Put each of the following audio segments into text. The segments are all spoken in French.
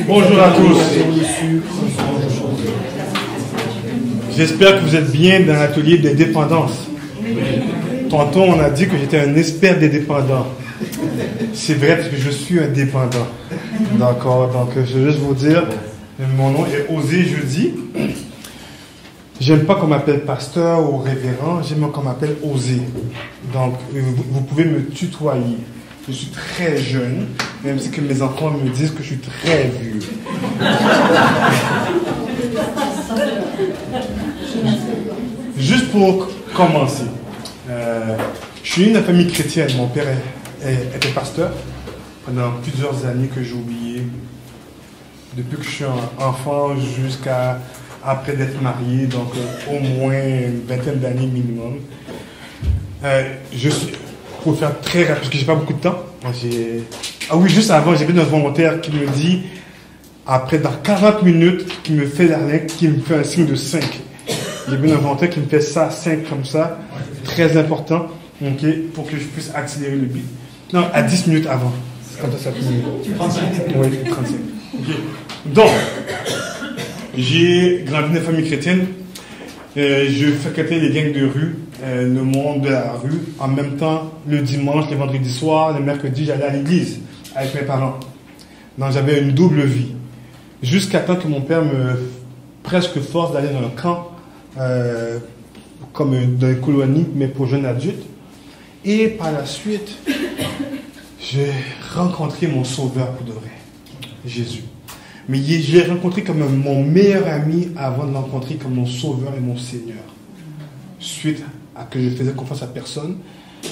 Bonjour à tous. J'espère que vous êtes bien dans l'atelier des dépendances. Tantôt, on a dit que j'étais un expert des dépendants. C'est vrai parce que je suis un dépendant. D'accord, donc je vais juste vous dire, mon nom est Osé Jeudi. J'aime pas qu'on m'appelle pasteur ou révérend, j'aime qu'on m'appelle Osé. Donc, vous pouvez me tutoyer. Je suis très jeune, même si que mes enfants me disent que je suis très vieux. Juste pour commencer, je suis d'une famille chrétienne. Mon père était pasteur pendant plusieurs années que j'ai oublié. Depuis que je suis enfant jusqu'à après d'être marié, donc au moins une vingtaine d'années minimum. Pour faire très rapide, parce que j'ai pas beaucoup de temps. Ah oui, juste avant, j'ai vu un volontaire qui me dit, après dans 40 minutes, qui me fait un signe de 5. J'ai vu un volontaire qui me fait ça, 5 comme ça, très important, okay, pour que je puisse accélérer le beat. Non, à 10 minutes avant. Comme ça finit. 35. Oui, 35. Okay. Donc, j'ai grandi dans une famille chrétienne. Je fréquentais les gangs de rue, le monde de la rue. En même temps, le dimanche, le vendredi soir, le mercredi, j'allais à l'église avec mes parents. Donc j'avais une double vie. Jusqu'à temps que mon père me presque force d'aller dans un camp, comme dans une colonie, mais pour jeunes adultes. Et par la suite, j'ai rencontré mon sauveur pour de vrai, Jésus. Mais je l'ai rencontré comme mon meilleur ami avant de le rencontrer comme mon sauveur et mon Seigneur. Suite à que je faisais confiance à personne,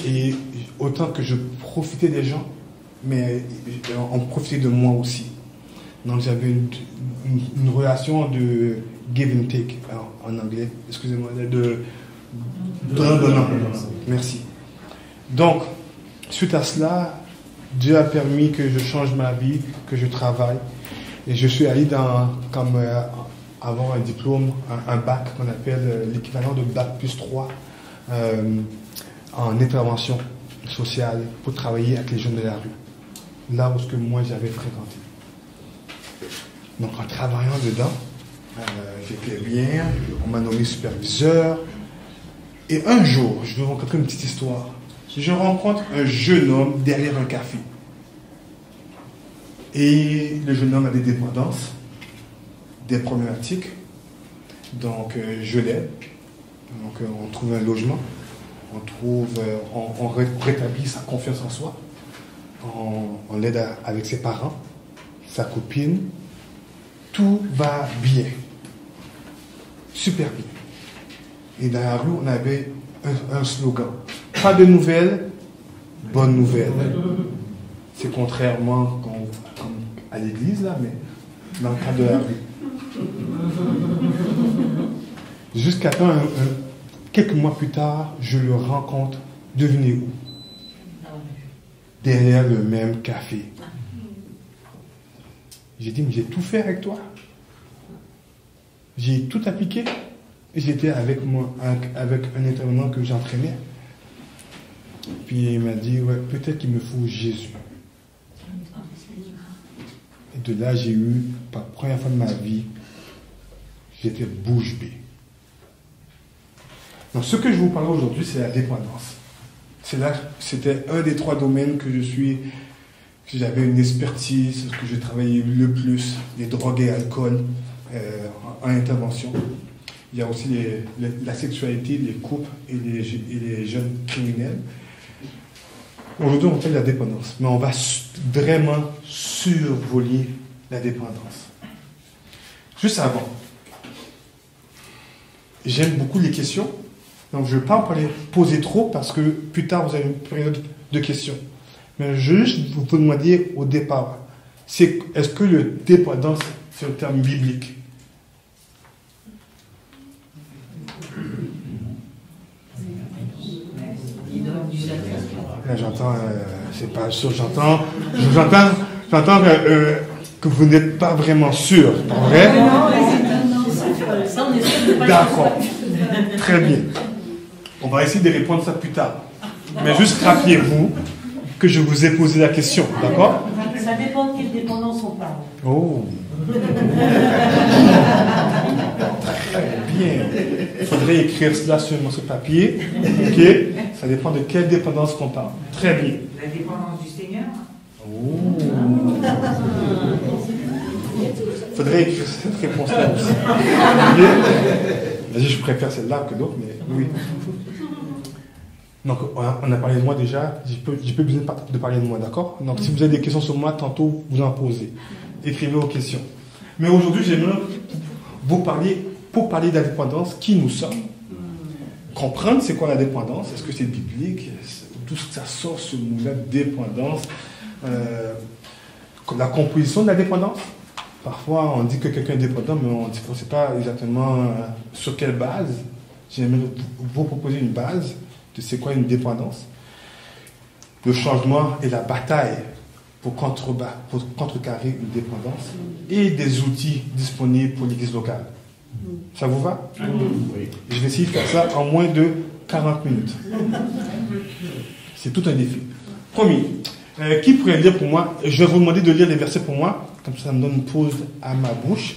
et autant que je profitais des gens, mais on profitait de moi aussi. Donc j'avais une relation de give and take, en anglais, excusez-moi, de donnant. Merci. Donc, suite à cela, Dieu a permis que je change ma vie, que je travaille. Et je suis allé avoir un diplôme, un bac qu'on appelle l'équivalent de bac plus 3 en intervention sociale pour travailler avec les jeunes de la rue. Là où moi j'avais fréquenté. Donc en travaillant dedans, j'étais bien, on m'a nommé superviseur. Et un jour, je vais vous raconter une petite histoire. Je rencontre un jeune homme derrière un café. Et le jeune homme a des dépendances, des problématiques. Donc, je l'aide. Donc, on trouve un logement. On rétablit sa confiance en soi. On l'aide avec ses parents, sa copine. Tout va bien. Super bien. Et dans la rue, on avait un slogan. Pas de nouvelles, bonnes nouvelles. C'est contrairement à l'église, là, mais dans le cadre de la rue. Jusqu'à temps, quelques mois plus tard, je le rencontre. Devinez où? Derrière le même café. J'ai dit, mais j'ai tout fait avec toi. J'ai tout appliqué. J'étais avec un intervenant que j'entraînais. Puis il m'a dit, ouais, peut-être qu'il me faut Jésus. Et de là, j'ai eu, pour la première fois de ma vie, j'étais bouche bée. Donc, ce que je vous parle aujourd'hui, c'est la dépendance. C'était un des 3 domaines que j'avais une expertise, que je travaillais le plus, les drogues et l'alcool en intervention. Il y a aussi la sexualité, les couples et les jeunes criminels. Aujourd'hui, on fait de la dépendance, mais on va vraiment survoler la dépendance. Juste avant, j'aime beaucoup les questions, donc je ne vais pas les poser trop parce que plus tard, vous avez une période de questions. Mais juste vous demander au départ, est-ce que le dépendance, c'est un terme biblique? Là, j'entends, c'est pas sûr, j'entends que vous n'êtes pas vraiment sûr, pas vrai? D'accord, très bien. On va essayer de répondre ça plus tard. Mais juste rappelez-vous que je vous ai posé la question, d'accord? Ça dépend de quelle dépendance on parle. Oh. Très bien. Il faudrait écrire cela sur ce papier. Ok. Ça dépend de quelle dépendance qu'on parle. Très bien. La dépendance du Seigneur. Oh. Il faudrait écrire cette réponse-là aussi. Vas-y, je préfère celle-là que l'autre, mais oui. Donc, on a parlé de moi déjà. J'ai peu besoin de parler de moi, d'accord? Donc, si vous avez des questions sur moi, tantôt, vous en posez. Écrivez vos questions. Mais aujourd'hui, j'aimerais vous parler, pour parler de la dépendance, qui nous sommes. Comprendre c'est quoi la dépendance, est-ce que c'est biblique, tout ce que ça sort ce mot-là, dépendance, la composition de la dépendance. Parfois, on dit que quelqu'un est dépendant, mais on ne sait pas exactement sur quelle base. J'aimerais vous proposer une base de c'est quoi une dépendance. Le changement et la bataille pour contrecarrer une dépendance et des outils disponibles pour l'église locale. Ça vous va? Oui. Je vais essayer de faire ça en moins de 40 minutes. C'est tout un défi. Promis. Qui pourrait lire pour moi? Je vais vous demander de lire les versets pour moi. Comme ça me donne une pause à ma bouche.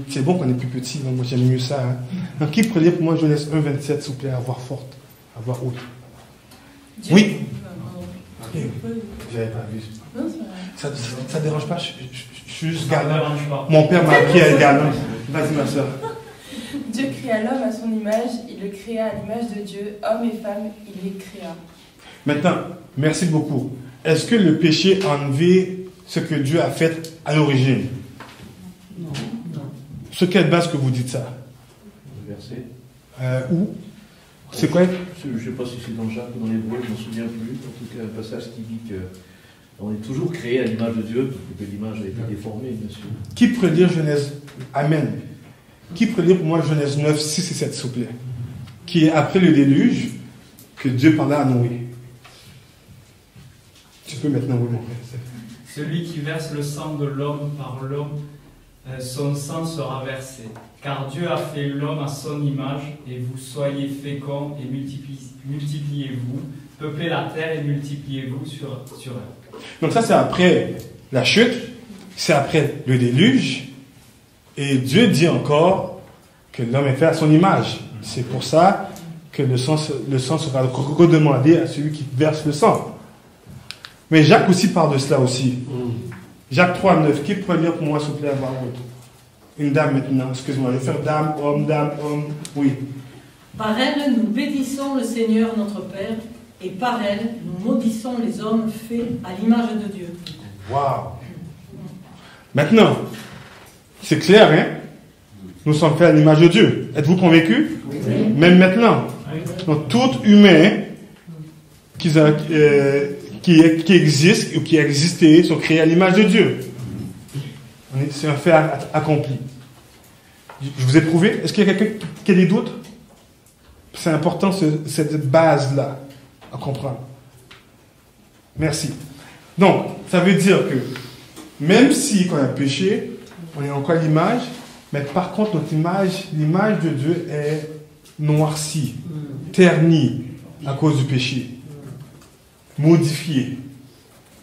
C'est bon qu'on est plus petit. Moi, j'aime mieux ça. Hein. Donc, qui pourrait lire pour moi Genèse 1, 27, s'il vous plaît, à voix forte, à voix haute? Oui. Okay. J'avais pas vu. Non, ça ne dérange pas. Je suis juste galant. Mon père m'a appris à être galant. Vas-y, ma soeur. Dieu créa l'homme à son image. Il le créa à l'image de Dieu. Homme et femme, il les créa. Maintenant, merci beaucoup. Est-ce que le péché a enlevé ce que Dieu a fait à l'origine? Non. Sur quelle base que vous dites ça? Le verset. Où? C'est quoi? Je ne sais pas si c'est dans Jacques ou dans l'Hébreu, je ne m'en souviens plus. En tout cas, un passage qui dit qu'on est toujours créé à l'image de Dieu, que l'image a été déformée, bien sûr. Qui pourrait lire Genèse? Amen. Qui pourrait lire pour moi Genèse 9, 6 et 7, s'il vous plaît? Qui est après le déluge que Dieu parla à Noé. Tu peux maintenant, oui, mon frère. Celui qui verse le sang de l'homme par l'homme, son sang sera versé. Car Dieu a fait l'homme à son image, et vous soyez féconds et multipliez-vous, peuplez la terre et multipliez-vous sur elle. Donc ça, c'est après la chute, c'est après le déluge, et Dieu dit encore que l'homme est fait à son image. C'est pour ça que le sang sera redemandé à celui qui verse le sang. Mais Jacques aussi parle de cela aussi. Jacques 3, 9. Qui pourrait lire pour moi, s'il vous plaît, à voix haute? Une dame maintenant, excuse-moi. Je vais faire dame, homme, oui. Par elle, nous bénissons le Seigneur notre Père, et par elle, nous maudissons les hommes faits à l'image de Dieu. Waouh! Maintenant, c'est clair, hein? Nous sommes faits à l'image de Dieu. Êtes-vous convaincus? Oui. Même maintenant. Donc, tout humain qui existe ou qui a existé sont créés à l'image de Dieu. C'est un fait accompli. Je vous ai prouvé. Est-ce qu'il y a quelqu'un qui a des doutes? C'est important cette base-là à comprendre. Merci. Donc, ça veut dire que même si quand on a péché, on est encore à l'image, mais par contre notre image, l'image de Dieu est noircie, ternie à cause du péché, modifiée.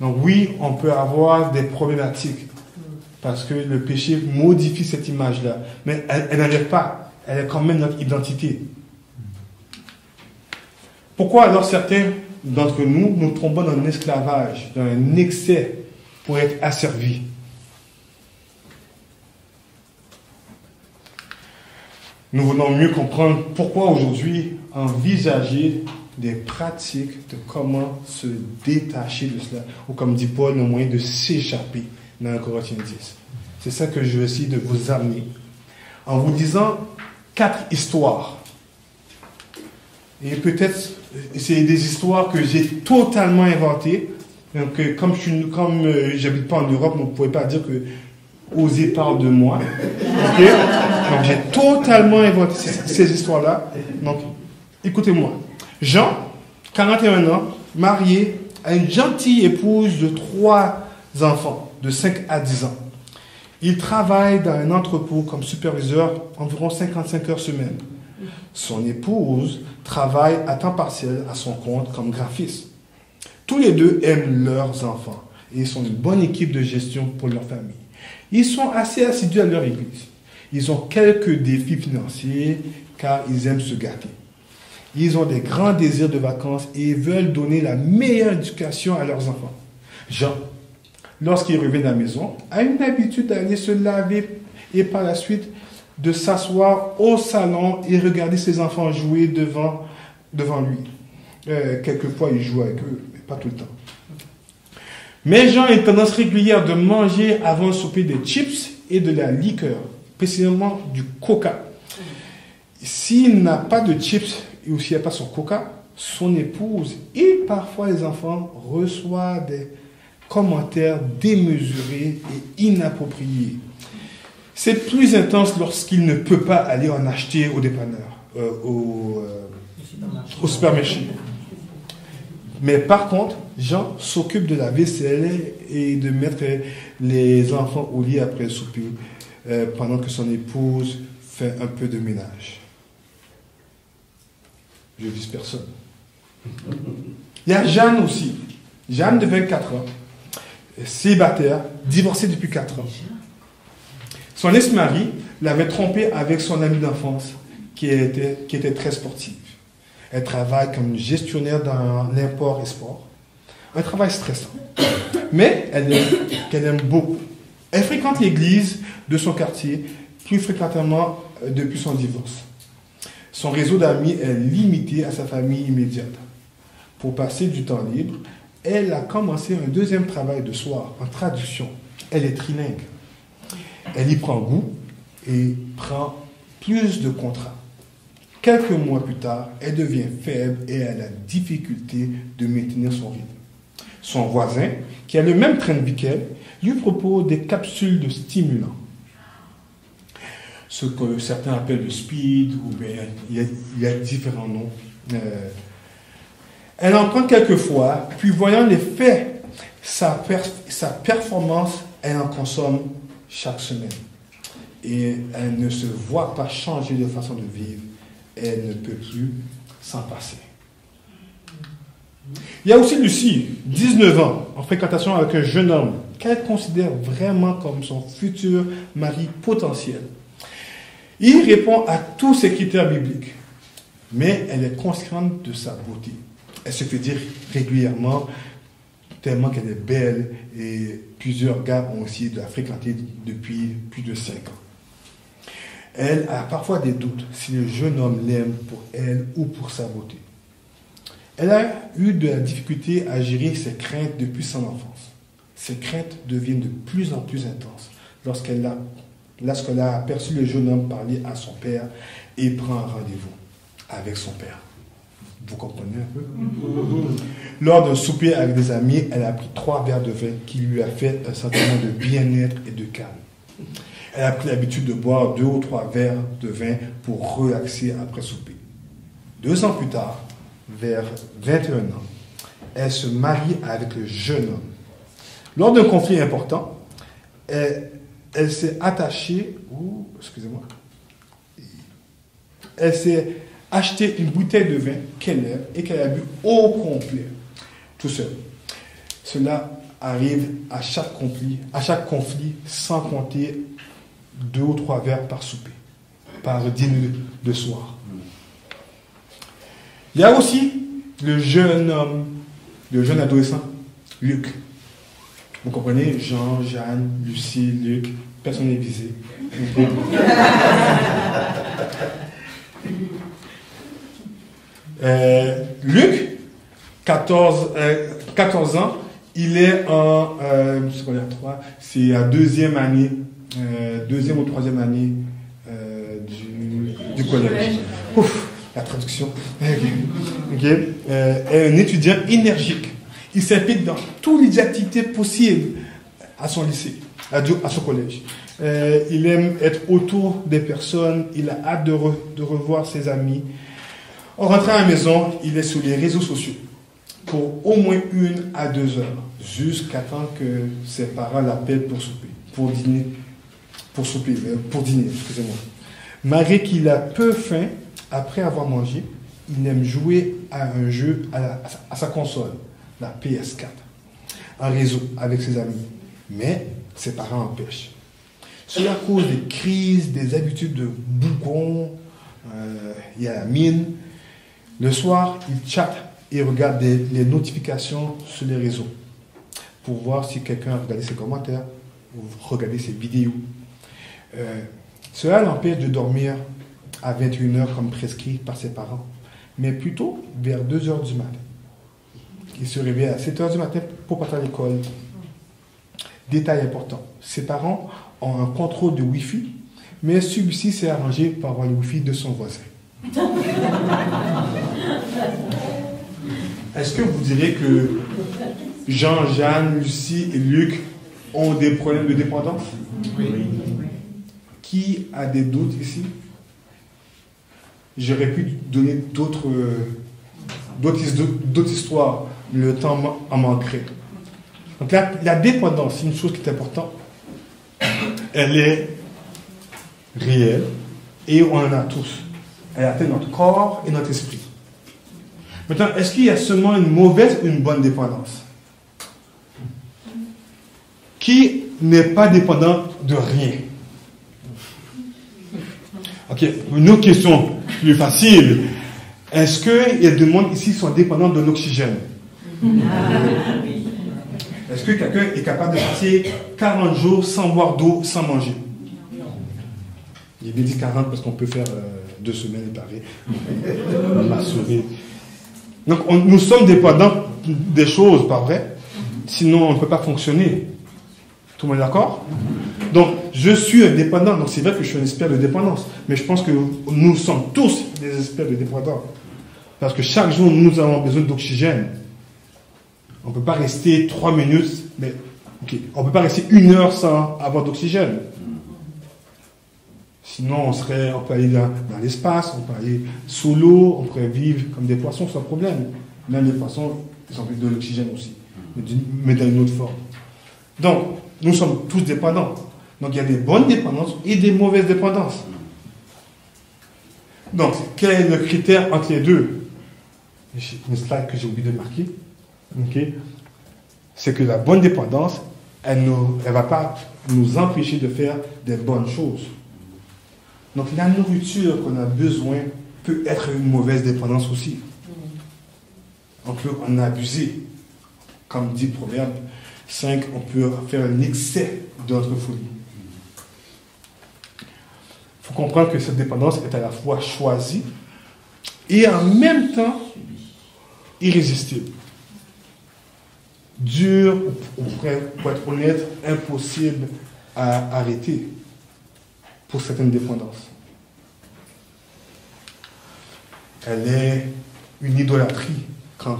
Donc oui, on peut avoir des problématiques parce que le péché modifie cette image-là, mais elle n'enlève pas, elle est quand même notre identité. Pourquoi alors certains d'entre nous nous tombons dans un esclavage, dans un excès pour être asservis? Nous voulons mieux comprendre pourquoi aujourd'hui envisager des pratiques de comment se détacher de cela, ou comme dit Paul, le moyen de s'échapper dans 1 Corinthiens 10. C'est ça que je vais essayer de vous amener en vous disant 4 histoires. Et peut-être c'est des histoires que j'ai totalement inventées. Donc, comme j'habite pas en Europe, vous ne pouvez pas dire que Osée parle de moi. Okay? Donc j'ai totalement inventé ces histoires-là. Donc écoutez-moi. Jean, 41 ans, marié à une gentille épouse de 3 enfants, de 5 à 10 ans. Il travaille dans un entrepôt comme superviseur environ 55 heures semaine. Son épouse travaille à temps partiel à son compte comme graphiste. Tous les deux aiment leurs enfants et ils sont une bonne équipe de gestion pour leur famille. Ils sont assez assidus à leur église. Ils ont quelques défis financiers car ils aiment se gâter. Ils ont des grands désirs de vacances et veulent donner la meilleure éducation à leurs enfants. Jean, lorsqu'il revient à la maison, a une habitude d'aller se laver et par la suite de s'asseoir au salon et regarder ses enfants jouer devant lui. Quelquefois, il joue avec eux, mais pas tout le temps. Mais Jean a une tendance régulière de manger avant le souper des chips et de la liqueur, précisément du coca. S'il n'a pas de chips ou s'il n'y a pas son coca, son épouse et parfois les enfants reçoivent des commentaires démesurés et inappropriés. C'est plus intense lorsqu'il ne peut pas aller en acheter au dépanneur, au supermarché. Mais par contre, Jean s'occupe de la vaisselle et de mettre les enfants au lit après le souper, pendant que son épouse fait un peu de ménage. Je vise personne. Il y a Jeanne aussi. Jeanne de 24 ans, célibataire, divorcée depuis 4 ans. Son ex-mari l'avait trompée avec son amie d'enfance qui était très sportive. Elle travaille comme gestionnaire dans l'import-export. Un travail stressant. Mais qu'elle aime beaucoup. Elle fréquente l'église de son quartier plus fréquemment depuis son divorce. Son réseau d'amis est limité à sa famille immédiate. Pour passer du temps libre, elle a commencé un deuxième travail de soir en traduction. Elle est trilingue. Elle y prend goût et prend plus de contrats. Quelques mois plus tard, elle devient faible et a la difficulté de maintenir son rythme. Son voisin, qui a le même train de vie qu'elle, lui propose des capsules de stimulants. Ce que certains appellent le speed, ou bien il y a différents noms. Elle en prend quelques fois, puis voyant l'effet, sa performance, elle en consomme chaque semaine. Et elle ne se voit pas changer de façon de vivre. Elle ne peut plus s'en passer. Il y a aussi Lucie, 19 ans, en fréquentation avec un jeune homme qu'elle considère vraiment comme son futur mari potentiel. Il répond à tous ses critères bibliques, mais elle est consciente de sa beauté. Elle se fait dire régulièrement, tellement qu'elle est belle, et plusieurs gars ont essayé de la fréquenter depuis plus de 5 ans. Elle a parfois des doutes si le jeune homme l'aime pour elle ou pour sa beauté. Elle a eu de la difficulté à gérer ses craintes depuis son enfance. Ces craintes deviennent de plus en plus intenses lorsqu'elle a aperçu le jeune homme parler à son père et prend un rendez-vous avec son père. Vous comprenez un peu? Lors d'un souper avec des amis, elle a pris 3 verres de vin qui lui a fait un sentiment de bien-être et de calme. Elle a pris l'habitude de boire 2 ou 3 verres de vin pour relaxer après souper. 2 ans plus tard, vers 21 ans, elle se marie avec le jeune homme. Lors d'un conflit important, elle s'est attachée, elle s'est acheté une bouteille de vin qu'elle aime et qu'elle a bu au complet, tout seul. Cela arrive à chaque conflit, sans compter 2 ou 3 verres par souper, par dîner de soir. Il y a aussi le jeune homme, le jeune adolescent, Luc. Vous comprenez? Jean, Jeanne, Lucie, Luc, personne n'est visé. Luc, 14 ans, il est en c'est la 2e année, 2e ou 3e année du collège. Ouf, la traduction. Est un étudiant énergique. Il s'implique dans toutes les activités possibles à son lycée, à son collège. Il aime être autour des personnes, il a hâte de revoir ses amis. En rentrant à la maison, il est sur les réseaux sociaux pour au moins 1 à 2 heures, jusqu'à temps que ses parents l'appellent pour dîner, excusez-moi. Malgré qu'il a peu faim, après avoir mangé, il aime jouer à un jeu à sa console, la PS4. un réseau avec ses amis. Mais ses parents empêchent. Cela cause des crises, des habitudes de bougon, il y a la mine. Le soir, il chatte et regarde les notifications sur les réseaux pour voir si quelqu'un a regardé ses commentaires ou regardé ses vidéos. Cela l'empêche de dormir à 21h comme prescrit par ses parents, mais plutôt vers 2h du matin. Il se réveille à 7h du matin pour partir à l'école. Détail important, ses parents ont un contrôle de Wi-Fi, mais celui-ci s'est arrangé pour avoir le Wi-Fi de son voisin. Est-ce que vous direz que Jean, Jeanne, Lucie et Luc ont des problèmes de dépendance? Oui. Qui a des doutes ici? J'aurais pu donner d'autres histoires, mais le temps en manquerait. Donc la dépendance, c'est une chose qui est importante. Elle est réelle et on en a tous. Elle atteint notre corps et notre esprit. Maintenant, est-ce qu'il y a seulement une mauvaise ou une bonne dépendance? Qui n'est pas dépendant de rien? Ok, une autre question plus facile. Est-ce qu'il y a des gens ici qui sont dépendants de l'oxygène? Est-ce que quelqu'un est capable de passer 40 jours sans boire d'eau, sans manger? J'ai bien dit 40 parce qu'on peut faire 2 semaines et pareil. Donc nous sommes dépendants des choses, pas vrai? Sinon on ne peut pas fonctionner. Tout le monde est d'accord? Donc je suis un dépendant, donc c'est vrai que je suis un expert de dépendance, mais je pense que nous sommes tous des experts de dépendance. Parce que chaque jour nous avons besoin d'oxygène. On ne peut pas rester 3 minutes, mais on ne peut pas rester 1 heure sans avoir d'oxygène. Sinon, on peut aller dans l'espace, on peut aller sous l'eau, on pourrait vivre comme des poissons sans problème. Même les poissons, ils ont besoin de l'oxygène aussi, mais dans une autre forme. Donc, nous sommes tous dépendants. Donc, il y a des bonnes dépendances et des mauvaises dépendances. Donc, quel est le critère entre les deux? Une slide que j'ai oublié de marquer. Okay. C'est que la bonne dépendance, elle ne va pas nous empêcher de faire des bonnes choses. Donc la nourriture qu'on a besoin peut être une mauvaise dépendance aussi. On peut en abuser. Comme dit Proverbe 5, on peut faire un excès de notre folie. Il faut comprendre que cette dépendance est à la fois choisie et en même temps irrésistible. Dur, pour être honnête, impossible à arrêter pour certaines dépendances. Elle est une idolâtrie quand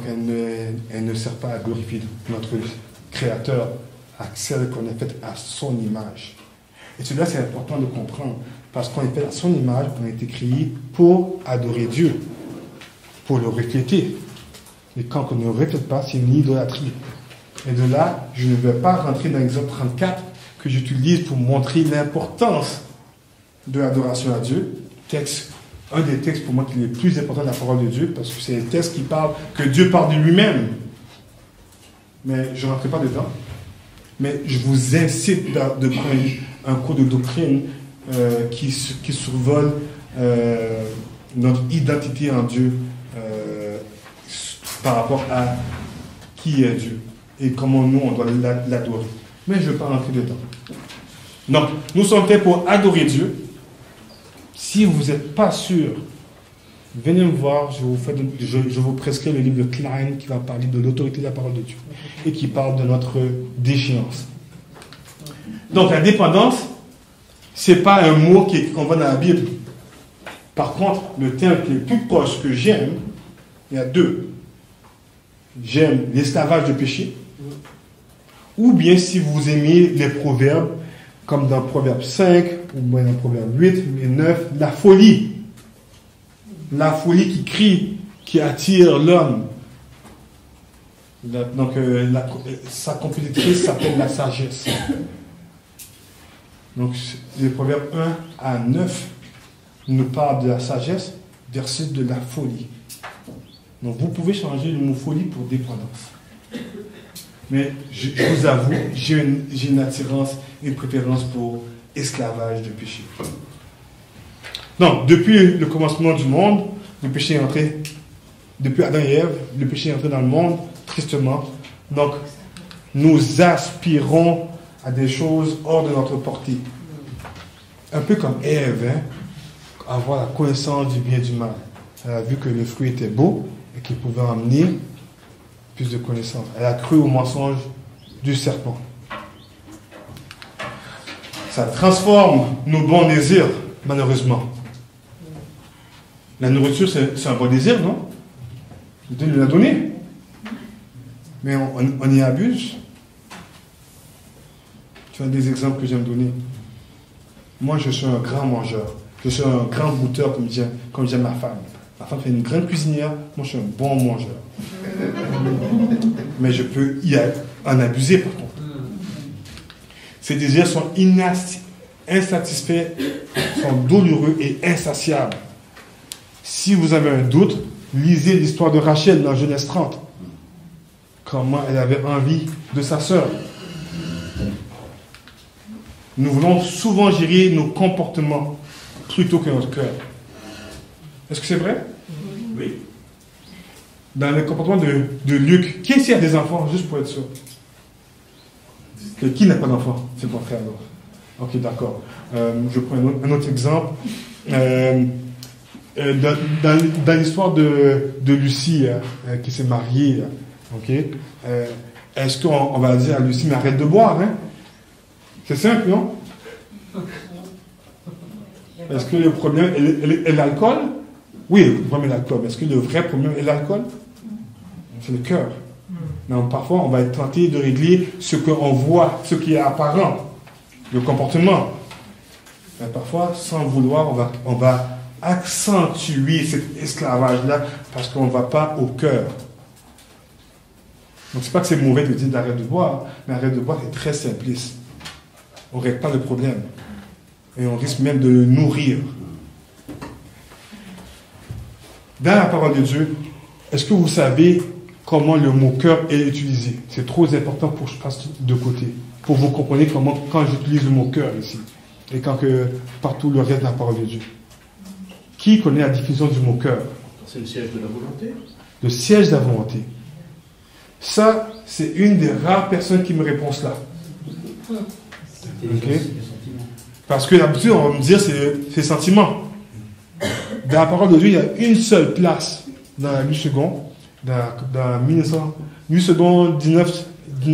elle ne sert pas à glorifier notre Créateur, à celle qu'on est faite à son image. Et cela, c'est important de comprendre, parce qu'on est fait à son image, on a été créé pour adorer Dieu, pour le refléter. Et quand on ne le reflète pas, c'est une idolâtrie. Et de là, je ne vais pas rentrer dans Exode 34 que j'utilise pour montrer l'importance de l'adoration à Dieu. Un des textes pour moi qui est le plus important de la parole de Dieu, parce que c'est un texte qui parle, que Dieu parle de lui-même. Mais je ne rentrerai pas dedans. Mais je vous incite de prendre un cours de doctrine qui survole notre identité en Dieu par rapport à qui est Dieu et comment nous on doit l'adorer. Mais je ne vais pas rentrer dedans. Donc, nous sommes faits pour adorer Dieu. Si vous n'êtes pas sûr, venez me voir, je vous prescris le livre de Klein qui va parler de l'autorité de la parole de Dieu et qui parle de notre déchéance. Donc la dépendance, ce n'est pas un mot qu'on voit dans la Bible. Par contre, le terme qui est le plus proche que j'aime, il y a deux. J'aime l'esclavage de péché, ou bien si vous aimez les proverbes, comme dans Proverbe 5, ou bien dans Proverbe 8, et 9, la folie. La folie qui crie, qui attire l'homme. Donc, sa compétitrice s'appelle la sagesse. Donc, les Proverbes 1 à 9 nous parlent de la sagesse versus de la folie. Donc, vous pouvez changer le mot folie pour dépendance. Mais je vous avoue, j'ai une attirance, une préférence pour esclavage de péché. Donc, depuis le commencement du monde, le péché est entré, depuis Adam et Ève, le péché est entré dans le monde, tristement. Donc, nous aspirons à des choses hors de notre portée. Un peu comme Ève, hein, avoir la connaissance du bien et du mal. Elle a vu que le fruit était beau et qu'il pouvait emmener plus de connaissances. Elle a cru au mensonge du serpent. Ça transforme nos bons désirs, malheureusement. La nourriture, c'est un bon désir, non? Dieu nous l'a donné. Mais on y abuse. Tu as des exemples que j'aime donner. Moi, je suis un grand mangeur. Je suis un grand goûteur, comme dit ma femme. Ma femme fait une grande cuisinière. Moi, je suis un bon mangeur. Mais je peux en abuser, par contre. Ces désirs sont insatisfaits, sont douloureux et insatiables. Si vous avez un doute, lisez l'histoire de Rachel dans Genèse 30. Comment elle avait envie de sa sœur. Nous voulons souvent gérer nos comportements plutôt que notre cœur. Est-ce que c'est vrai? Oui. Dans le comportement de Luc, qui ici a des enfants, juste pour être sûr? Qui n'a pas d'enfants? C'est mon frère alors. Ok, d'accord. Je prends un autre exemple. Dans l'histoire de Lucie, qui s'est mariée, okay, est-ce qu'on va dire à Lucie, mais arrête de boire, hein? C'est simple, non? Est-ce que le problème est l'alcool? Oui, le problème est l'alcool. Est-ce que le vrai problème est l'alcool? C'est le cœur. Donc, parfois, on va être tenté de régler ce qu'on voit, ce qui est apparent, le comportement. Mais parfois, sans vouloir, on va accentuer cet esclavage-là parce qu'on ne va pas au cœur. Donc, c'est pas que c'est mauvais de dire d'arrêter de boire, mais arrêter de boire est très simpliste. On ne règle pas le problème. Et on risque même de le nourrir. Dans la parole de Dieu, est-ce que vous savez comment le mot cœur est utilisé? C'est trop important pour que je passe de côté. Pour vous comprendre comment, quand j'utilise le mot cœur ici, et quand partout le reste de la parole de Dieu. Qui connaît la définition du mot cœur? C'est le siège de la volonté. Le siège de la volonté. Ça, c'est une des rares personnes qui me répond cela. Okay. Parce que d'habitude, on va me dire c'est sentiment. Dans la parole de Dieu, il y a une seule place dans la 8 secondes, dans 8 secondes 19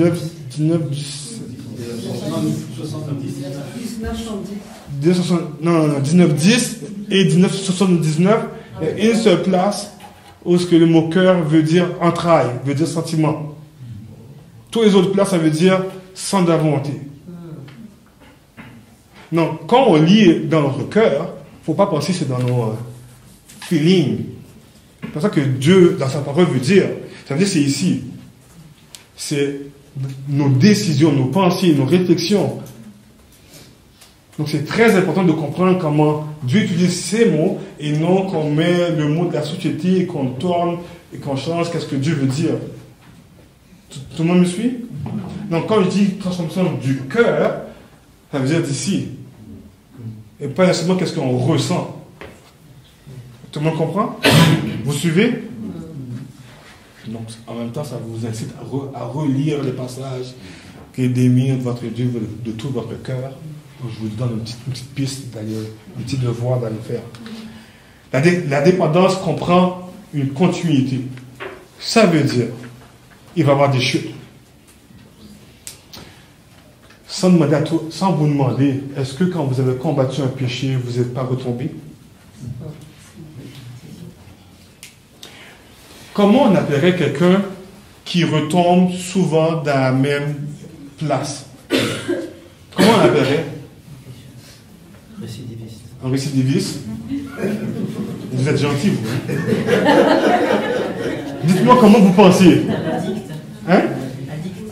10 et 1979, il y a une seule place où ce que le mot cœur veut dire entraille, veut dire sentiment. Toutes les autres places, ça veut dire sans de la volonté. Donc, quand on lit dans notre cœur, il ne faut pas penser que c'est dans nos feelings. C'est pour ça que Dieu, dans sa parole, veut dire. Ça veut dire que c'est ici. C'est nos décisions, nos pensées, nos réflexions. Donc, c'est très important de comprendre comment Dieu utilise ces mots et non qu'on met le mot de la société et qu'on tourne et qu'on change qu'est-ce que Dieu veut dire. Tout le monde me suit? Donc, quand je dis transformation du cœur, ça veut dire d'ici. Et pas nécessairement qu'est-ce qu'on ressent. Tout le monde comprend? Vous suivez? Donc, en même temps, ça vous incite à relire les passages que d'aimer votre Dieu de tout votre cœur. Je vous donne une petite piste, un petit devoir d'aller faire. La dépendance comprend une continuité. Ça veut dire, il va y avoir des chutes. Sans vous demander, est-ce que quand vous avez combattu un péché, vous n'êtes pas retombé? Comment on appellerait quelqu'un qui retombe souvent dans la même place? Comment on appellerait? Récidiviste. Un récidiviste? Vous êtes gentil, vous. Dites-moi comment vous pensez. Hein?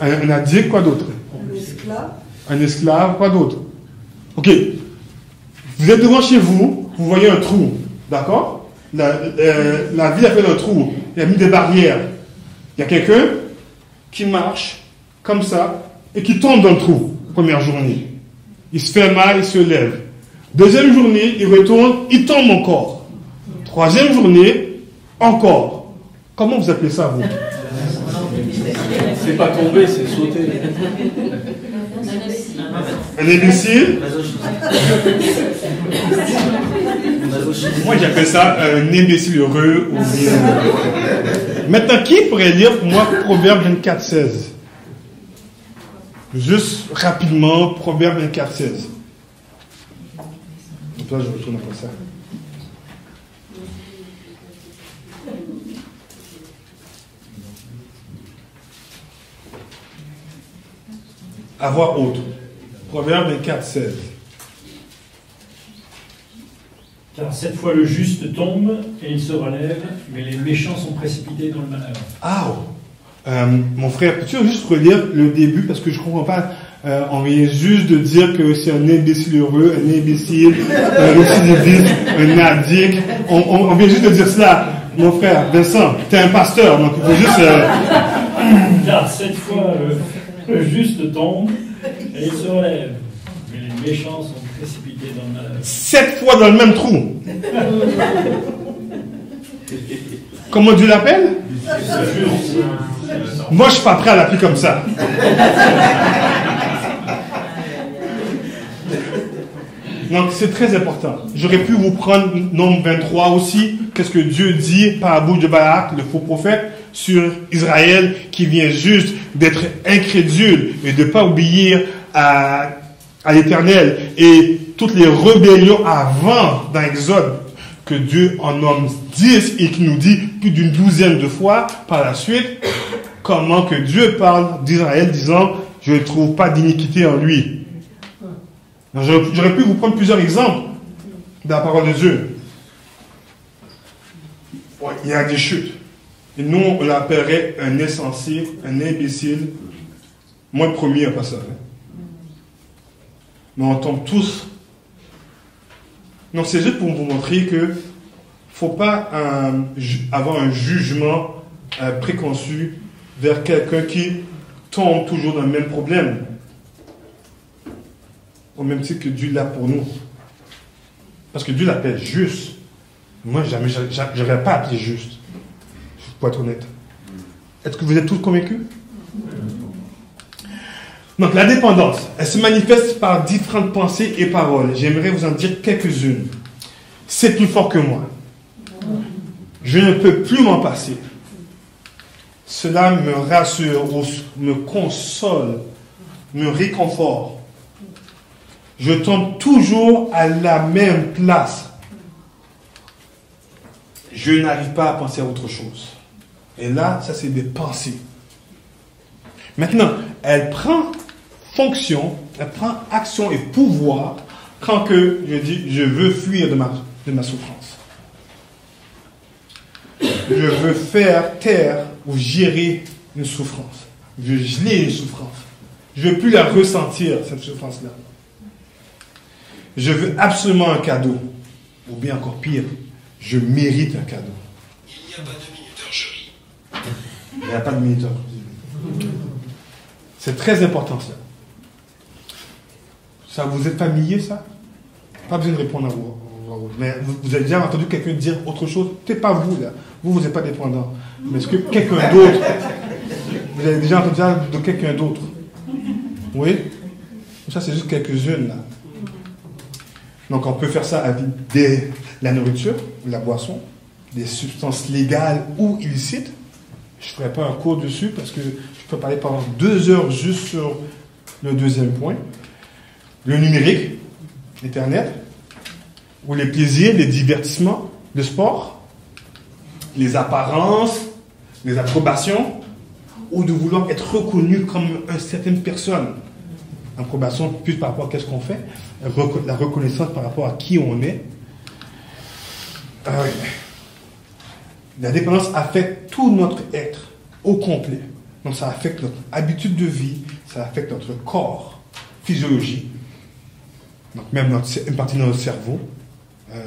Un addict, quoi d'autre? Un esclave. Un esclave, quoi d'autre? Ok. Vous êtes devant chez vous, vous voyez un trou. D'accord? La ville a fait un trou. Il a mis des barrières. Il y a quelqu'un qui marche comme ça, et qui tombe dans le trou, première journée. Il se fait mal, il se lève. Deuxième journée, il retourne, il tombe encore. Troisième journée, encore. Comment vous appelez ça, vous? C'est pas tomber, c'est sauter. Un imbécile? Moi, j'appelle ça un imbécile heureux. Ou bien... Maintenant, qui pourrait lire pour moi Proverbe 24, 16? Juste rapidement, Proverbe 24, 16. Donc là, je retourne après ça. À voix haute. Proverbe 24, 16. Car cette fois le juste tombe et il se relève, mais les méchants sont précipités dans le malheur. Ah, mon frère, peux-tu juste relire le début parce que je ne comprends pas. On vient juste de dire que c'est un imbécile heureux, un imbécile, un récidiviste, un addict. On vient juste de dire cela. Mon frère, Vincent, tu es un pasteur, donc il faut juste... Car cette fois le juste tombe et il se relève, mais les méchants sont précipités dans le malheur. 7 fois dans le même trou. Comment Dieu l'appelle? Moi, je suis pas prêt à l'appeler comme ça. Donc, c'est très important. J'aurais pu vous prendre Nombre 23 aussi. Qu'est-ce que Dieu dit par la bouche de Balak, le faux prophète, sur Israël qui vient juste d'être incrédule et de ne pas obéir à l'Éternel. Et toutes les rébellions avant dans Exode, que Dieu en nomme 10 et qui nous dit plus d'une douzaine de fois par la suite, comment que Dieu parle d'Israël disant « Je ne trouve pas d'iniquité en lui ». J'aurais pu vous prendre plusieurs exemples de la parole de Dieu. Ouais, il y a des chutes. Et nous, on l'appellerait un insensé, un imbécile. Moi, le premier, pas ça. Mais on tombe tous. Donc, c'est juste pour vous montrer que faut pas avoir un jugement préconçu vers quelqu'un qui tombe toujours dans le même problème. Au même titre que Dieu l'a pour nous. Parce que Dieu l'appelle juste. Moi, jamais, j'aurais pas appelé juste. Pour être honnête. Est-ce que vous êtes tous convaincus? Donc, la dépendance, elle se manifeste par différentes pensées et paroles. J'aimerais vous en dire quelques-unes. C'est plus fort que moi. Je ne peux plus m'en passer. Cela me rassure, me console, me réconforte. Je tombe toujours à la même place. Je n'arrive pas à penser à autre chose. Et là, ça c'est des pensées. Maintenant, elle prend fonction, elle prend action et pouvoir quand que je dis je veux fuir de ma souffrance. Je veux faire taire ou gérer une souffrance. Je veux geler une souffrance. Je ne veux plus la ressentir, cette souffrance-là. Je veux absolument un cadeau. Ou bien encore pire, je mérite un cadeau. Il n'y a pas de minuteur, chérie. Il n'y a pas de minuteur. C'est très important, ça. Ça, vous êtes familier, ça? Pas besoin de répondre à vous. Mais vous avez déjà entendu quelqu'un dire autre chose? Peut-être pas vous, là. Vous n'êtes pas dépendant. Mais est-ce que quelqu'un d'autre... Vous avez déjà entendu ça de quelqu'un d'autre? Oui? Ça, c'est juste quelques-unes, là. Donc, on peut faire ça avec la nourriture, la boisson, des substances légales ou illicites. Je ne ferai pas un cours dessus parce que je peux parler pendant 2 heures juste sur le deuxième point. Le numérique, Internet, ou les plaisirs, les divertissements, le sport, les apparences, les approbations, ou de vouloir être reconnu comme une certaine personne. Approbation plus par rapport à ce qu'on fait, la reconnaissance par rapport à qui on est. La dépendance affecte tout notre être au complet. Donc ça affecte notre habitude de vie, ça affecte notre corps, physiologie, donc même une partie de notre cerveau.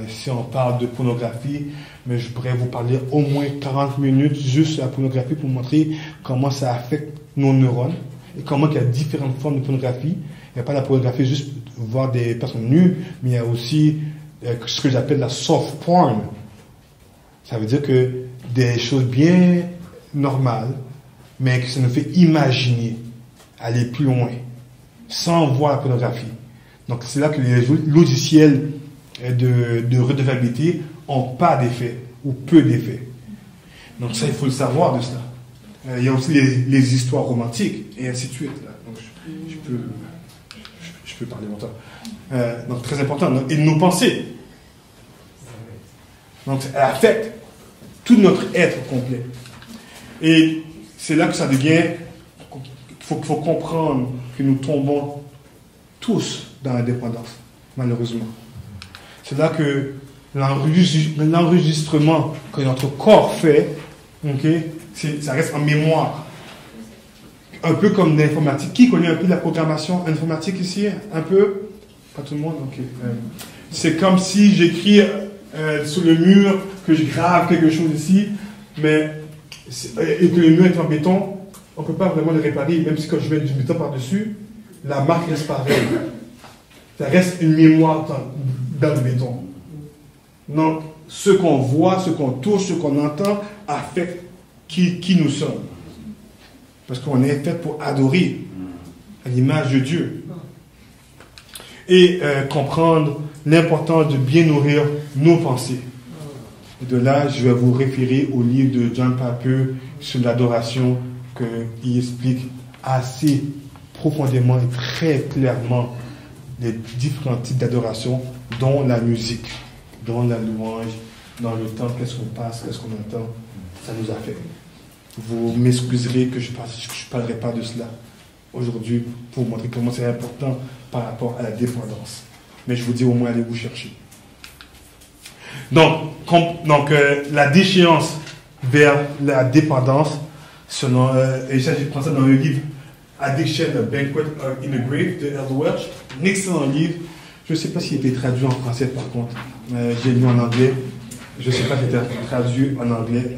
Si on parle de pornographie, mais je pourrais vous parler au moins 40 minutes juste sur la pornographie pour montrer comment ça affecte nos neurones et comment il y a différentes formes de pornographie. Il n'y a pas la pornographie juste voir des personnes nues, mais il y a aussi ce que j'appelle la soft porn. Ça veut dire que des choses bien normales, mais que ça nous fait imaginer aller plus loin, sans voir la pornographie. Donc c'est là que les logiciels de redevabilité n'ont pas d'effet, ou peu d'effet. Donc ça, il faut le savoir de cela. Il y a aussi les histoires romantiques, et ainsi de suite. Là. Donc je peux parler longtemps. Donc très important. Et nos pensées. Donc elle affecte tout notre être complet. Et c'est là que ça devient... Il faut comprendre que nous tombons tous dans la dépendance, malheureusement. C'est là que l'enregistrement que notre corps fait, okay, ça reste en mémoire. Un peu comme l'informatique. Qui connaît un peu la programmation informatique ici? Un peu? Pas tout le monde? Okay. C'est comme si j'écris sur le mur, que je grave quelque chose ici, mais, et que le mur est en béton. On ne peut pas vraiment le réparer, même si quand je mets du béton par-dessus, la marque reste pareille. Ça reste une mémoire dans le béton. Donc, ce qu'on voit, ce qu'on touche, ce qu'on entend, affecte qui nous sommes. Parce qu'on est fait pour adorer à l'image de Dieu. Et comprendre l'importance de bien nourrir nos pensées. Et de là, je vais vous référer au livre de John Piper sur l'adoration, qui explique assez profondément et très clairement les différents types d'adoration, dont la musique, dont la louange, dans le temps, qu'est-ce qu'on passe, qu'est-ce qu'on entend, ça nous affecte. Vous m'excuserez que je ne parlerai pas de cela aujourd'hui pour vous montrer comment c'est important par rapport à la dépendance. Mais je vous dis au moins, allez vous chercher. Donc la déchéance vers la dépendance, selon, et ça, je prends ça dans le livre Addiction, A Banquet in the Grave de Earl Welch, un excellent livre. Je ne sais pas s'il a été traduit en français par contre. J'ai lu en anglais. Je ne sais pas s'il a été traduit en anglais,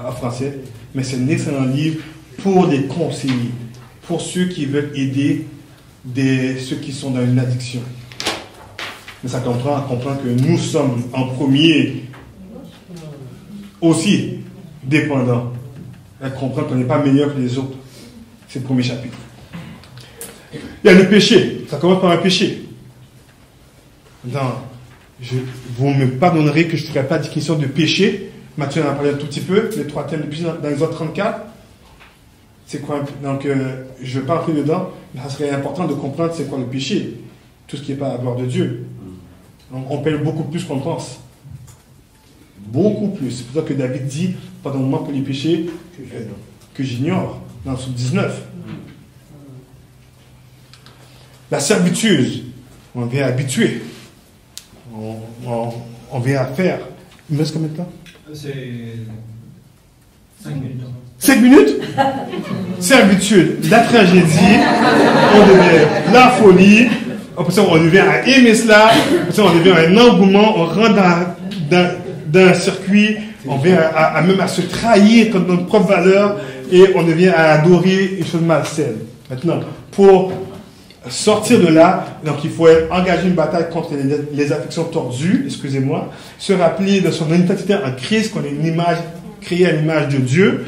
en français. Mais c'est un excellent livre pour les conseillers, pour ceux qui veulent aider ceux qui sont dans une addiction. Mais ça comprend que nous sommes en premier aussi dépendants. Elle comprend qu'on n'est pas meilleur que les autres. C'est le premier chapitre. Il y a le péché. Ça commence par un péché. Vous me pardonnerez que je ne ferai pas de définition de péché. Matthieu en a parlé un tout petit peu. Les 3 thèmes de péché dans Exode 34. C'est quoi? Donc, je ne vais pas entrer dedans. Mais ça serait important de comprendre c'est quoi le péché. Tout ce qui n'est pas à la gloire de Dieu. Donc, on paye beaucoup plus qu'on pense. Beaucoup plus. C'est pour ça que David dit, pardonne-moi pour les péchés que j'ignore, dans le psaume 19. La servitude, on vient habituer. On vient à faire. Il me reste combien de temps? C'est 5 minutes. 5 minutes? Servitude, la tragédie, on devient la folie, après ça on devient à aimer cela, après ça on devient un engouement, on rentre dans un circuit, on vient même à se trahir contre notre propre valeur et on devient à adorer une chose malsaine. Maintenant, pour sortir de là, donc il faut engager une bataille contre les affections tordues, excusez-moi, se rappeler de son identité en Christ, qu'on est une image créée à l'image de Dieu,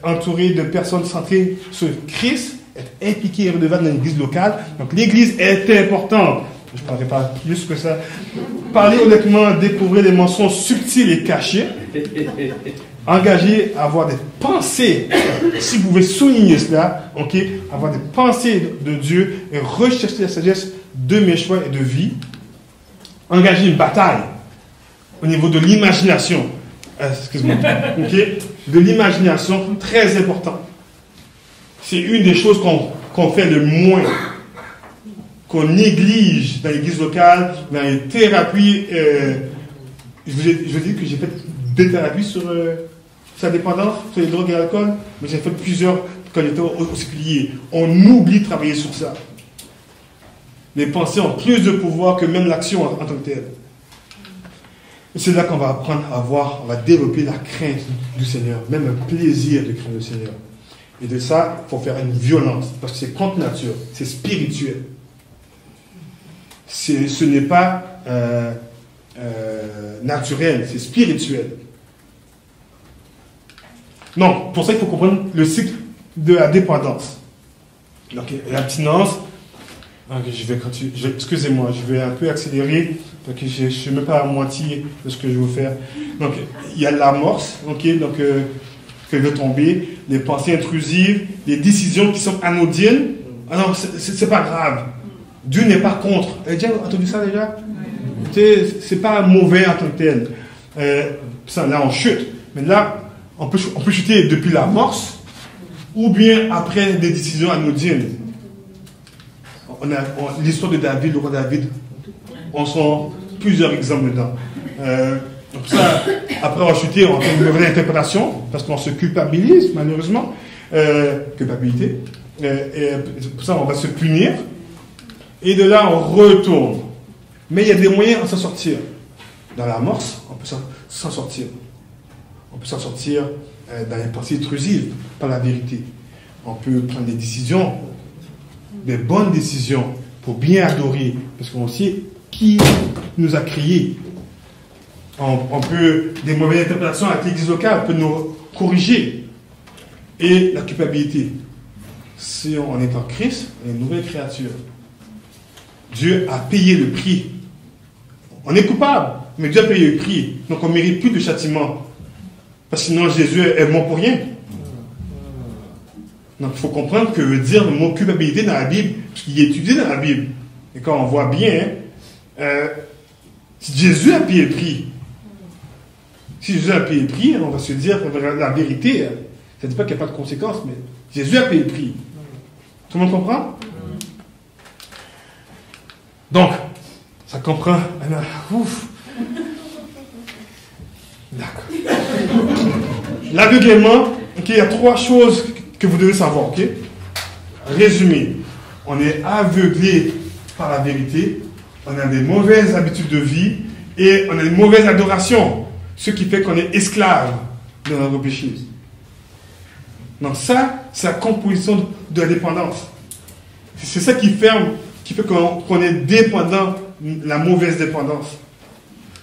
entouré de personnes centrées sur Christ, être impliqué et redevable dans l'église locale. Donc l'église est importante. Je ne parlerai pas plus que ça. Parler honnêtement, découvrir les mensonges subtils et cachés. Engager à avoir des pensées, si vous pouvez souligner cela, okay, avoir des pensées de Dieu et rechercher la sagesse de mes choix et de vie. Engager une bataille au niveau de l'imagination. Excuse-moi. Okay, de l'imagination, très important. C'est une des choses qu'on fait le moins, qu'on néglige dans l'église locale, dans les thérapies. Je vous dis que j'ai fait des thérapies sur sa dépendance, sur les drogues et l'alcool, mais j'ai fait plusieurs quand j'étais hospitalier. On oublie de travailler sur ça. Les pensées ont plus de pouvoir que même l'action en tant que telle. Et c'est là qu'on va apprendre à voir, on va développer la crainte du Seigneur, même un plaisir de craindre le Seigneur. Et de ça, il faut faire une violence. Parce que c'est contre nature. C'est spirituel. Ce n'est pas naturel. C'est spirituel. Donc, pour ça, il faut comprendre le cycle de la dépendance. Donc, l'abstinence. Je vais continuer. Excusez-moi, je vais un peu accélérer. Donc, je ne suis même pas à moitié de ce que je veux faire. Donc, il y a l'amorce. Donc, que veut tomber, les pensées intrusives, les décisions qui sont anodines. Alors, c'est pas grave. Dieu n'est pas contre. Vous avez déjà entendu ça déjà? C'est pas mauvais en tant que tel. Ça, là, on chute. Mais là, on peut chuter depuis l'amorce ou bien après des décisions anodines. L'histoire de David, le roi David, on sent plusieurs exemples dedans. Donc ça, après on va chuter, on fait une mauvaise interprétation, parce qu'on se culpabilise, malheureusement. Culpabilité. Et pour ça, on va se punir. Et de là, on retourne. Mais il y a des moyens de s'en sortir. Dans l'amorce, on peut s'en sortir. On peut s'en sortir dans les pensées intrusives, par la vérité. On peut prendre des décisions, des bonnes décisions, pour bien adorer, parce qu'on sait qui nous a créés. On peut, des mauvaises interprétations avec l'église locale peut nous corriger. Et la culpabilité. Si on est en Christ, on est une nouvelle créature. Dieu a payé le prix. On est coupable, mais Dieu a payé le prix. Donc on ne mérite plus de châtiment. Parce que sinon Jésus est mort pour rien. Donc il faut comprendre que veut dire le mot culpabilité dans la Bible, parce qu'il est étudié dans la Bible. Et quand on voit bien, Jésus a payé le prix. Si Jésus a payé le prix, on va se dire la vérité. Ça ne dit pas qu'il n'y a pas de conséquences, mais Jésus a payé le prix. Tout le monde comprend? Donc, ça comprend. Ouf. D'accord. L'aveuglement, il y a 3 choses que vous devez savoir. Ok? Résumé. On est aveuglé par la vérité, on a des mauvaises habitudes de vie et on a des mauvaises adorations. Ce qui fait qu'on est esclave de notre péché. Donc ça, c'est la composition de la dépendance. C'est ça qui fait qu'on est dépendant, la mauvaise dépendance.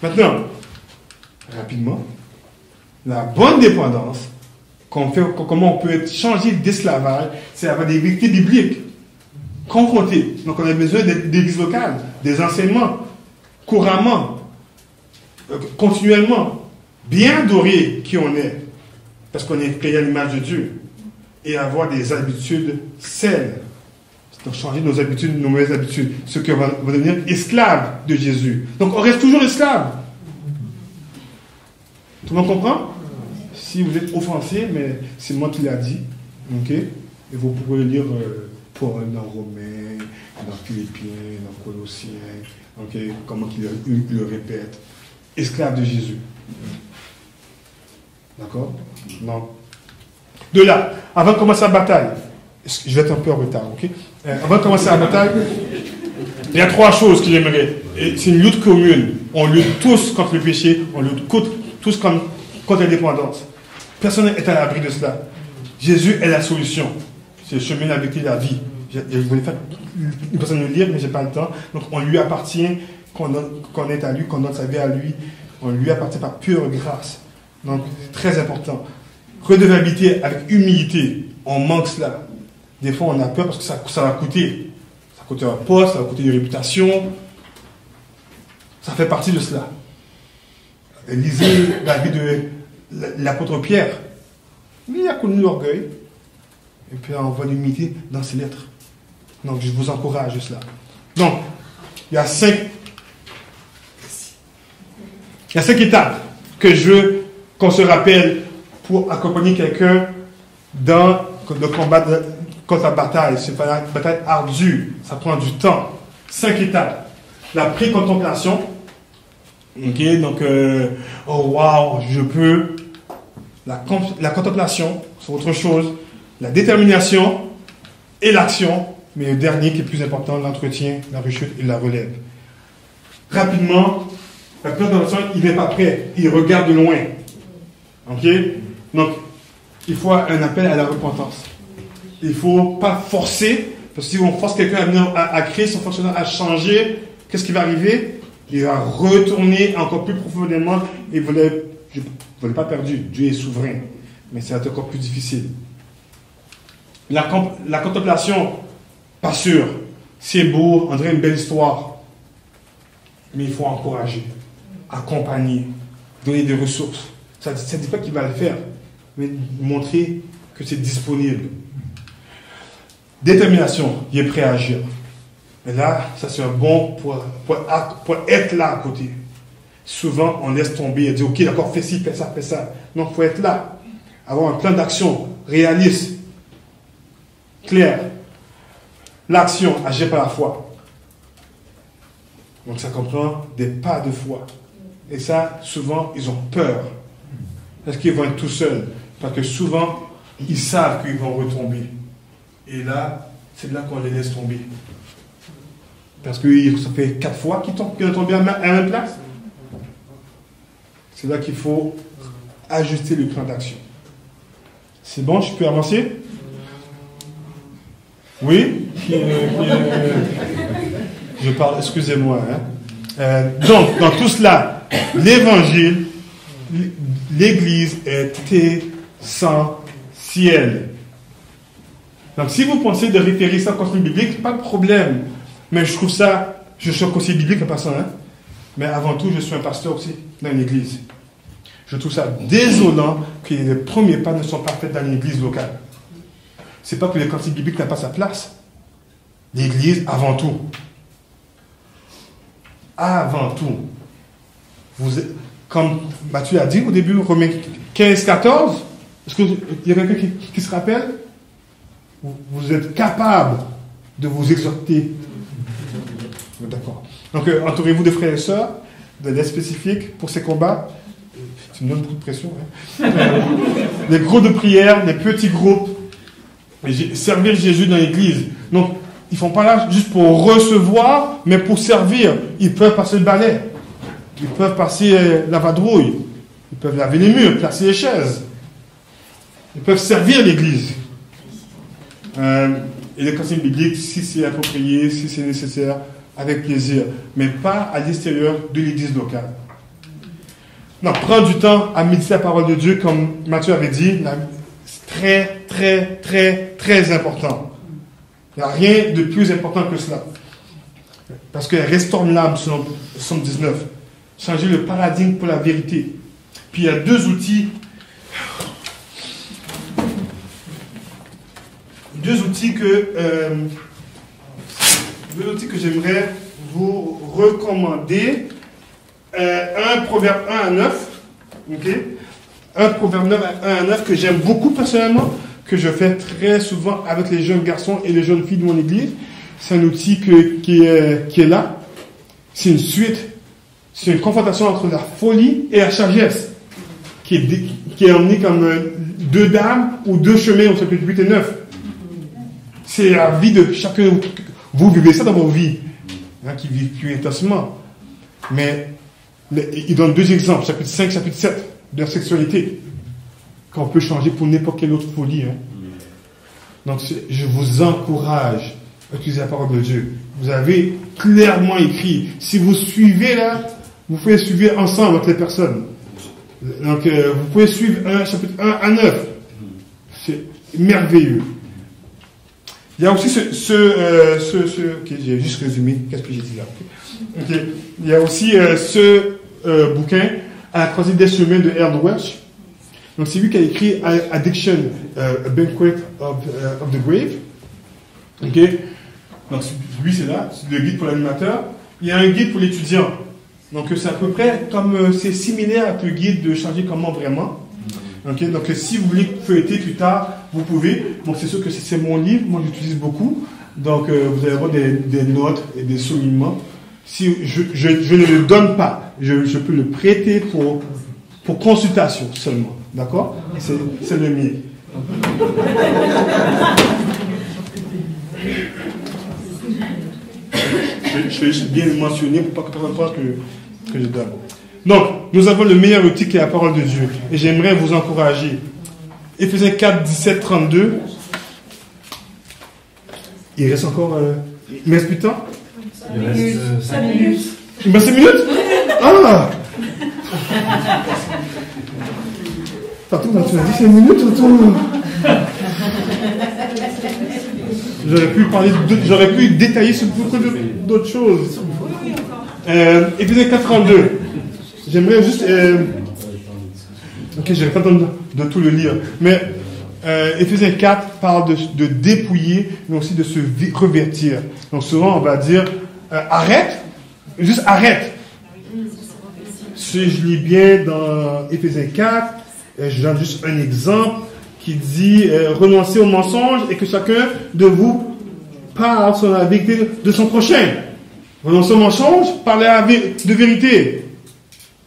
Maintenant, rapidement, la bonne dépendance, comment on peut être changé d'esclavage, c'est avoir des vérités bibliques, confrontées. Donc on a besoin d'églises locales, des enseignements, couramment, continuellement, bien adorer qui on est, parce qu'on est créé à l'image de Dieu, et avoir des habitudes saines. Donc changer nos habitudes, nos mauvaises habitudes, ce qui va devenir esclave de Jésus. Donc on reste toujours esclave. Tout le monde comprend? Si vous êtes offensé, mais c'est moi qui l'ai dit, ok? Et vous pouvez le lire dans Romains, dans Philippiens, dans Colossiens, ok? Comment il le répète. Esclave de Jésus. D'accord? Non. De là, avant de commencer la bataille, je vais être un peu en retard, ok? Avant de commencer la bataille, il y a 3 choses que j'aimerais. C'est une lutte commune. On lutte tous contre le péché, on lutte tous contre la dépendance. Personne n'est à l'abri de cela. Jésus est la solution. C'est le chemin, la vérité, la vie. Je voulais faire une personne le lire, mais je n'ai pas le temps. Donc on lui appartient, qu'on est à lui, qu'on donne sa vie à lui. On lui appartient par pure grâce. Donc c'est très important. Redevabilité avec humilité. On manque cela. Des fois on a peur parce que ça va coûter. Ça va coûter un poste, ça va coûter une réputation. Ça fait partie de cela. Lisez la vie de l'apôtre Pierre. Il a connu l'orgueil. Et puis on voit l'humilité dans ses lettres. Donc je vous encourage cela. Donc, il y a 5 étapes que je veux qu'on se rappelle pour accompagner quelqu'un dans le combat contre la bataille. C'est pas une bataille ardue. Ça prend du temps. 5 étapes. La pré-contemplation. Ok, donc, oh wow, je peux. La contemplation, c'est autre chose. La détermination et l'action. Mais le dernier qui est plus important, l'entretien, la rechute et la relève. Rapidement, la contemplation, il n'est pas prêt. Il regarde de loin. Ok? Donc, il faut un appel à la repentance. il ne faut pas forcer, parce que si on force quelqu'un à venir à créer son fonctionnement, à changer, qu'est-ce qui va arriver? Il va retourner encore plus profondément et vous n'avez pas perdu. Dieu est souverain, mais c'est encore plus difficile. La contemplation, pas sûr. C'est beau, on dirait une belle histoire, mais il faut encourager, accompagner, donner des ressources. Ça ne dit pas qu'il va le faire, mais montrer que c'est disponible. Détermination, il est prêt à agir. Mais là, ça c'est un bon pour être là à côté. Souvent, on laisse tomber et dit, ok, d'accord, fais ci, fais ça, fais ça. Non, il faut être là. Avoir un plan d'action réaliste, clair. L'action, agir par la foi. Donc ça comprend des pas de foi. Et ça, souvent, ils ont peur. Est-ce qu'ils vont être tout seuls? Parce que souvent, ils savent qu'ils vont retomber. Et là, c'est là qu'on les laisse tomber. Parce que ça fait 4 fois qu'ils ont tombé à la même place. C'est là qu'il faut ajuster le plan d'action. C'est bon, je peux avancer? Oui? Je parle, excusez-moi. Donc, dans tout cela, l'évangile, l'église est essentielle. Donc, si vous pensez de référer ça au conseil biblique, pas de problème. Mais je trouve ça, je suis un conseiller biblique en passant, mais avant tout, je suis un pasteur aussi dans une église. Je trouve ça désolant que les premiers pas ne sont pas faits dans une église locale. C'est pas que le conseil biblique n'a pas sa place. L'église, avant tout. Avant tout. Comme Matthieu a dit au début, Romains 15, 14, est-ce qu'il y a quelqu'un qui se rappelle? Vous êtes capable de vous exhorter. D'accord. Donc, entourez-vous de frères et sœurs, de l'aide spécifique pour ces combats. Tu me donnes beaucoup de pression. Les groupes de prière, les petits groupes. Servir Jésus dans l'église. Donc, ils ne font pas là juste pour recevoir, mais pour servir. Ils peuvent passer le balai. Ils peuvent passer la vadrouille. Ils peuvent laver les murs, placer les chaises. Ils peuvent servir l'église. Et les conseils bibliques, si c'est approprié, si c'est nécessaire, avec plaisir. Mais pas à l'extérieur de l'église locale. Non, prendre du temps à méditer la parole de Dieu, comme Matthieu avait dit, c'est très, très, très, très important. Il n'y a rien de plus important que cela. Parce qu'elle restaure l'âme, selon Psaume 19. Changer le paradigme pour la vérité. Puis il y a deux outils que j'aimerais vous recommander. Un Proverbe 1 à 9. Okay? Un Proverbe 9 à 9 que j'aime beaucoup personnellement, que je fais très souvent avec les jeunes garçons et les jeunes filles de mon église. C'est un outil qui est là. C'est une suite. C'est une confrontation entre la folie et la sagesse. Qui est emmenée comme deux dames ou deux chemins au chapitre 8 et 9. C'est la vie de chacun. Vous vivez ça dans vos vies. Il y en a qui vivent plus intensement. Mais il donne deux exemples, chapitre 5, chapitre 7, de la sexualité, qu'on peut changer pour n'importe quelle autre folie. Donc, je vous encourage à utiliser la parole de Dieu. Vous avez clairement écrit. Si vous suivez là, vous pouvez suivre ensemble avec les personnes. Donc, vous pouvez suivre chapitre 1 à 9. C'est merveilleux. Il y a aussi ok, j'ai juste résumé. Qu'est-ce que j'ai dit là? Okay. Il y a aussi bouquin à la croisée des chemins de Ernst Welsh. Donc c'est lui qui a écrit Addiction, A Banquet of the Grave. Ok. Donc lui c'est là, c'est le guide pour l'animateur. Il y a un guide pour l'étudiant. Donc c'est à peu près comme c'est similaire à le guide de changer comment vraiment. Okay. Donc si vous voulez feuilleter plus tard, vous pouvez. Donc c'est sûr que c'est mon livre, moi j'utilise beaucoup. Donc vous allez avoir des notes et des soulignements. Si je ne le donne pas, je peux le prêter pour consultation seulement. D'accord? C'est le mien. Je vais juste bien le mentionner pour pas que personne pense que je donne. Donc, nous avons le meilleur outil qui est la parole de Dieu. Et j'aimerais vous encourager. Éphésiens 4, 17, 32. Il reste encore... il me reste plus de temps? Il reste 5 minutes. Il me reste 5 minutes? Ah! Tantôt, tu m'as dit 5 minutes, tantôt. J'aurais pu détailler sur beaucoup d'autres choses. Éphésiens 4:32. J'aimerais juste... ok, je n'ai pas le temps de tout le lire. Mais Éphésiens 4 parle de dépouiller, mais aussi de se revêtir. Donc souvent, on va dire, arrête, juste arrête. Si je lis bien dans Éphésiens 4, je donne juste un exemple qui dit renoncez au mensonge et que chacun de vous parle sur la vérité de son prochain. Renoncez au mensonge, parlez de vérité.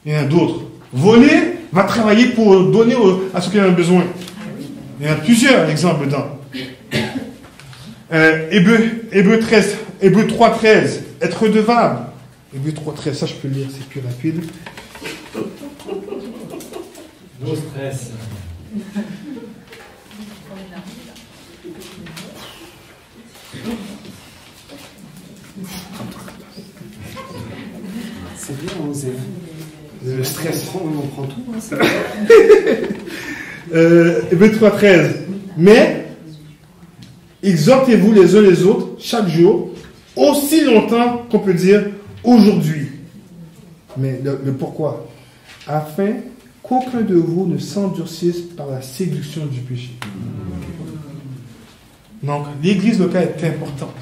Il y en a d'autres. Voler, va travailler pour donner à ceux qui en ont besoin. Il y en a plusieurs exemples dedans. Hébreux 3:13, être redevable. Hébreux 3:13, ça je peux lire, c'est plus rapide. No stress. C'est bien, on sait. Le stress. On en prend tout. Hein, Hébreux 3:13. Mais exhortez-vous les uns les autres chaque jour, aussi longtemps qu'on peut dire aujourd'hui. Mais le pourquoi? Afin qu'aucun de vous ne s'endurcisse par la séduction du péché. Donc, l'église locale est importante.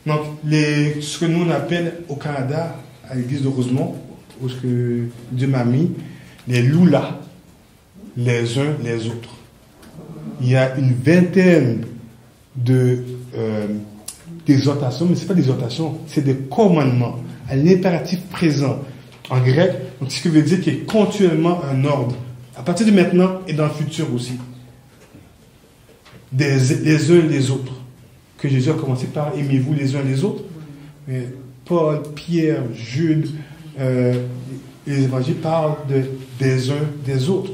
Donc, ce que nous on appelle au Canada, à l'église de Rosemont, où ce que Dieu m'a mis, les loulas, les uns les autres. Il y a une vingtaine d'exhortations, mais ce n'est pas des exhortations, c'est des commandements, à l'impératif présent, en grec, donc ce qui veut dire qu'il y a continuellement un ordre, à partir de maintenant et dans le futur aussi. Les uns les autres. Que Jésus a commencé par aimez-vous les uns les autres. Mais Paul, Pierre, Jude, les évangiles parlent des uns des autres.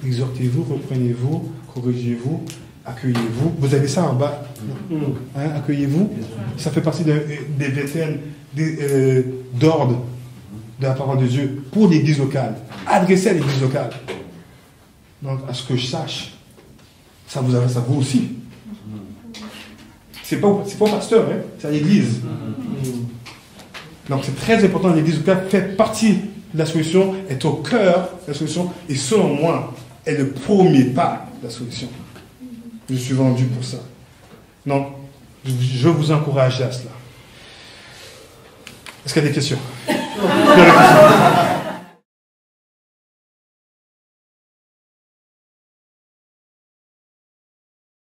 Exhortez-vous, reprenez-vous, corrigez-vous, accueillez-vous. Vous avez ça en bas. Hein, accueillez-vous. Ça fait partie des vingtaines d'ordre de la parole de Dieu pour l'église locale. Adressez à l'église locale. Donc, à ce que je sache, ça vous adresse à vous aussi. C'est pas au pasteur, hein, c'est à l'église. Donc, c'est très important. L'église locale fait partie de la solution, est au cœur de la solution, et selon moi, est le premier pas de la solution. Je suis vendu pour ça. Donc, je vous encourage à cela. Est-ce qu'il y a des questions?